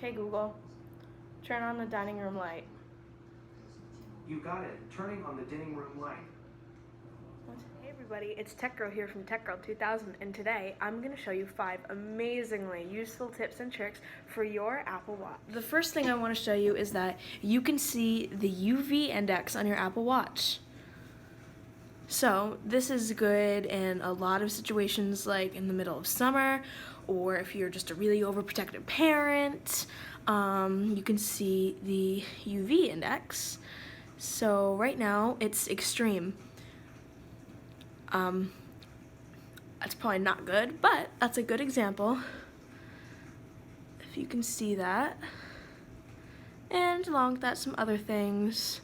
Okay, Google, turn on the dining room light. You got it. Turning on the dining room light. Hey everybody, it's Tech Girl here from Tech Girl 2000, and today I'm going to show you 5 amazingly useful tips and tricks for your Apple Watch. The first thing I want to show you is that you can see the UV index on your Apple Watch. So this is good in a lot of situations, like in the middle of summer, or if you're just a really overprotective parent. You can see the UV index. So right now it's extreme. That's probably not good, but that's a good example. If you can see that. And along with that, some other things.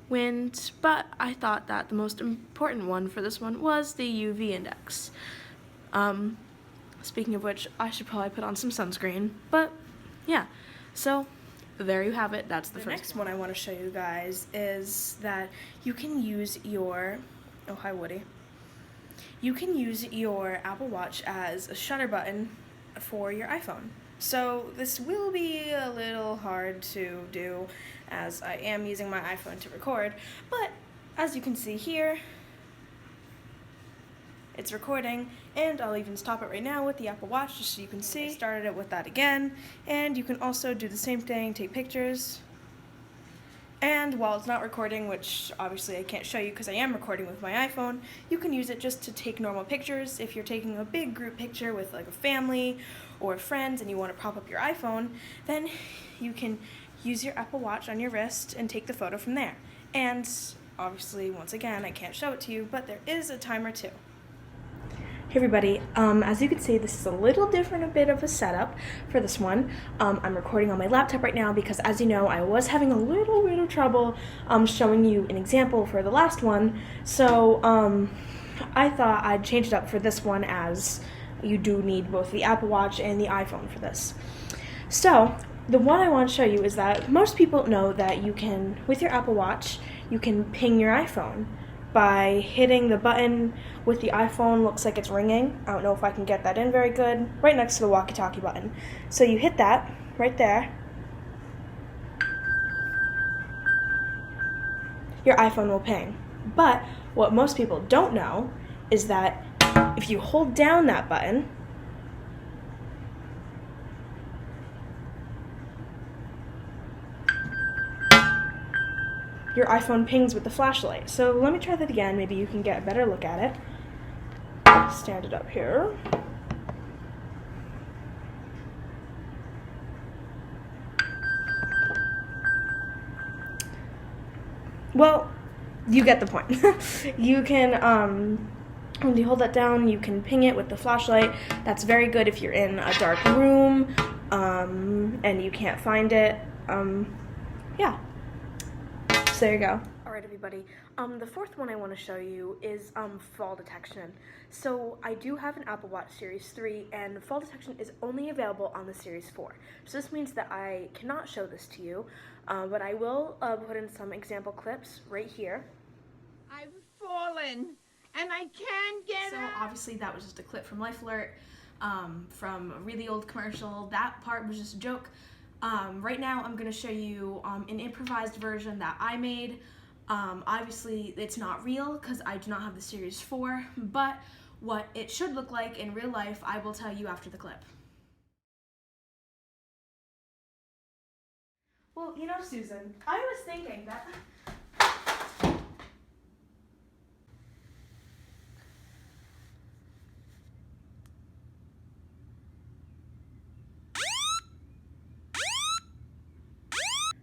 Wind, but I thought that the most important one for this one was the UV index. Speaking of which, I should probably put on some sunscreen, but yeah. So there you have it. That's the first next one I want to show you guys is that you can use your, oh hi Woody. You can use your Apple Watch as a shutter button for your iPhone. So this will be a little hard to do as I am using my iPhone to record, but as you can see here, it's recording, and I'll even stop it right now with the Apple Watch just so you can see. I started it with that again, and you can also do the same thing, take pictures. And while it's not recording, which obviously I can't show you because I am recording with my iPhone, you can use it just to take normal pictures. If you're taking a big group picture with like a family or friends and you want to prop up your iPhone, then you can use your Apple Watch on your wrist and take the photo from there. And obviously, once again, I can't show it to you, but there is a timer too. Hey everybody, as you can see, this is a little different, a bit of a setup for this one. I'm recording on my laptop right now because, as you know, I was having a little bit of trouble showing you an example for the last one. So I thought I'd change it up for this one, as you do need both the Apple Watch and the iPhone for this. So the one I want to show you is that most people know that you can, with your Apple Watch, you can ping your iPhone by hitting the button with the iPhone. Looks like it's ringing. I don't know if I can get that in very good. Right next to the walkie-talkie button. So you hit that right there. Your iPhone will ping. But what most people don't know is that if you hold down that button, your iPhone pings with the flashlight. So let me try that again. Maybe you can get a better look at it. Stand it up here. Well, you get the point. You can, when you hold that down, you can ping it with the flashlight. That's very good if you're in a dark room and you can't find it. Yeah. So there you go. Alright everybody, the fourth one I want to show you is fall detection. So I do have an Apple Watch Series 3 and fall detection is only available on the Series 4. So this means that I cannot show this to you, but I will put in some example clips right here. I've fallen and I can't get up. So obviously that was just a clip from Life Alert, from a really old commercial. That part was just a joke. Right now I'm going to show you an improvised version that I made. Obviously it's not real because I do not have the Series 4, but what it should look like in real life I will tell you after the clip. Well, you know, Susan, I was thinking that...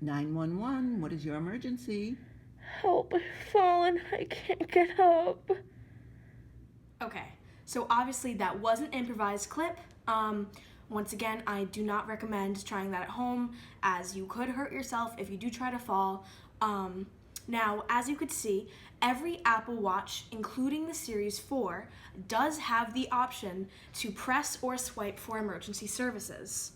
"911, what is your emergency?" Help, I've fallen. I can't get up. Okay, so obviously that was an improvised clip. Once again, I do not recommend trying that at home, as you could hurt yourself if you do try to fall. Now, as you could see, every Apple Watch, including the Series 4, does have the option to press or swipe for emergency services.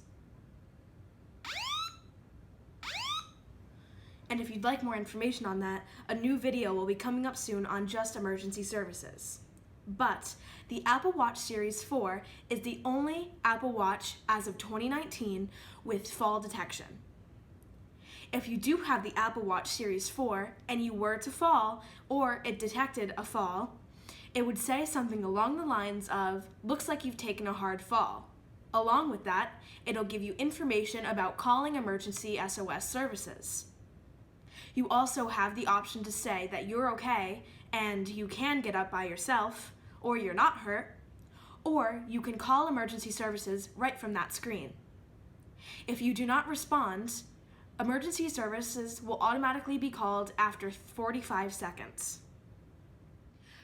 And if you'd like more information on that, a new video will be coming up soon on just emergency services. But the Apple Watch Series 4 is the only Apple Watch as of 2019 with fall detection. If you do have the Apple Watch Series 4 and you were to fall, or it detected a fall, it would say something along the lines of, "Looks like you've taken a hard fall." Along with that, it'll give you information about calling emergency SOS services. You also have the option to say that you're okay and you can get up by yourself, or you're not hurt, or you can call emergency services right from that screen. If you do not respond, emergency services will automatically be called after 45 seconds.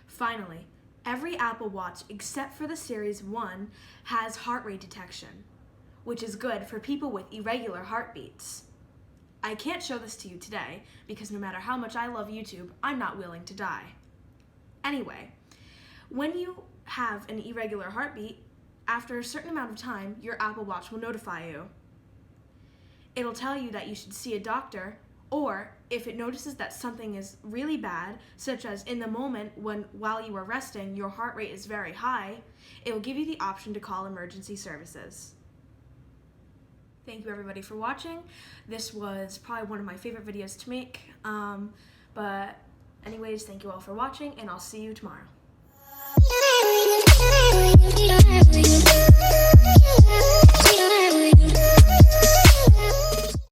Finally, every Apple Watch except for the Series 1 has heart rate detection, which is good for people with irregular heartbeats. I can't show this to you today because no matter how much I love YouTube, I'm not willing to die. Anyway, when you have an irregular heartbeat, after a certain amount of time, your Apple Watch will notify you. It'll tell you that you should see a doctor, or if it notices that something is really bad, such as in the moment while you are resting, your heart rate is very high, it will give you the option to call emergency services. Thank you everybody for watching. This was probably one of my favorite videos to make. But anyways, thank you all for watching, and I'll see you tomorrow.